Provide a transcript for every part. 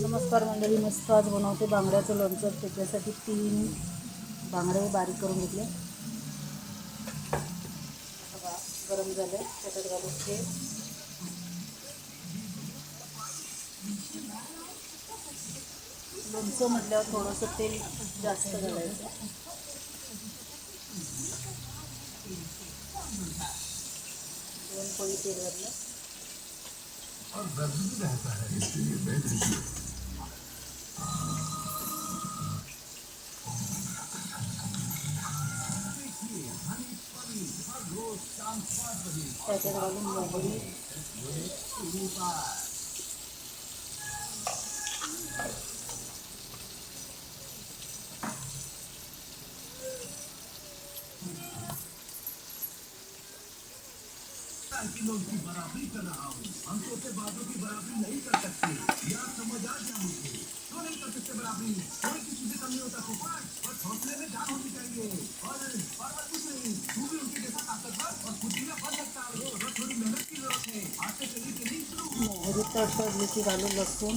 नमस्कार मंडळी, मस्त आज बनवते बांगड्याचं लोणचं. त्याच्यासाठी 3 बांगडे बारीक करून घेतले. बघा गरम झाले, त्याच्यात घालून ते लोणचं म्हटल्यावर थोडंसं तेल जास्त घालायचं. 2 पळी तेल घातलं. और दर्द भी रहता है, इसके लिए बेहद त्याच्यात घालून मोहरी, किलो की बराबरी कर रहा हूँ। हम छोटे बातों की बराबरी नहीं कर सकते, या समझ आ गया मुझे। क्यों नहीं कर सकते बराबरी? कोई किसी से कम नहीं होता सुपर, बस हौसले में जान होनी चाहिए। और कुछ नहीं, तू भी उनके जैसा ताकतवर और खुशीला बन सकता है। बस थोड़ी मेहनत की जरूरत है। आज से चलिए ट्रेनिंग शुरू। मोहरी तडतडली की घालून लसूण,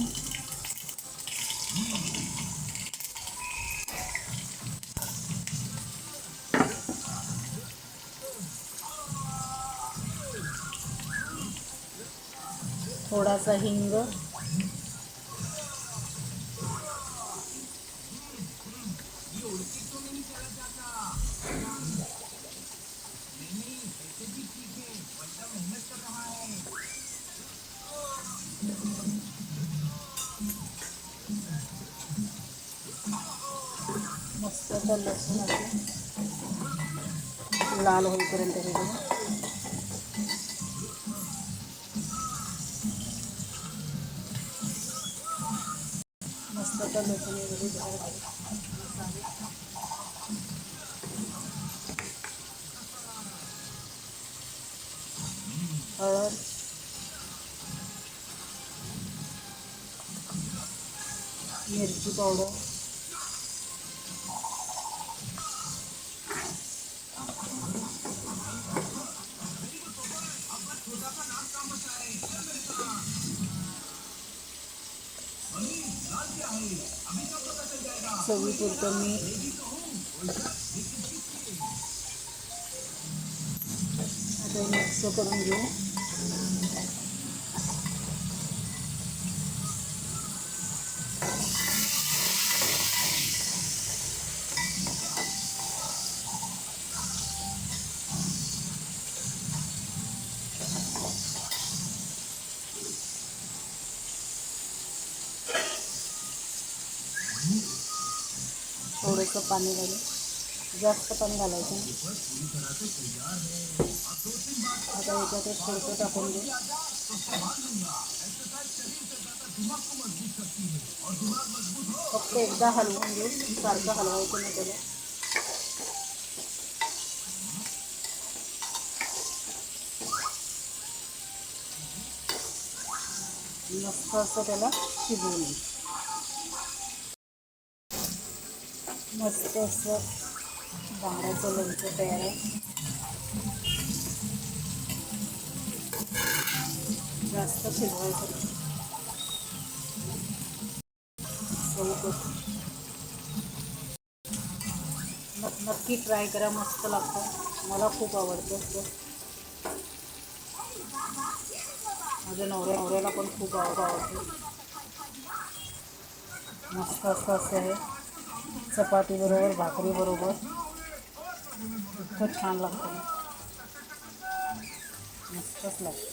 थोडासा हिंग, मस्त तर लसूण असे लाल होईपर्यंत हे करू. मस्त तर लसूण वगैरे झालं. हळद, मिरची पावडर, चवीपुरतं मीठ. आता मिक्स करून घेऊ. थोडंसं पाणी घालून, जास्त पाणी घालायचं. आता याच्यात एक थोडंसं टाकून घेऊ. फक्त एकदा हलवून घेऊ, सारखं हलवायचं नाही त्याला. मस्त असं त्याला शिजवून घेऊ. मस्त असं बांगड्याचं लोणचं तयार आहे. जास्त शिजवायचं. नक्की ट्राय करा, मस्त लागतं. मला खूप आवडतं. माझ्या नवऱ्याला पण खूप आवडतं. मस्त असं आहे. चपातीबरोबर, भाकरीबरोबर इतकं छान लागतं. मस्तच लागतं.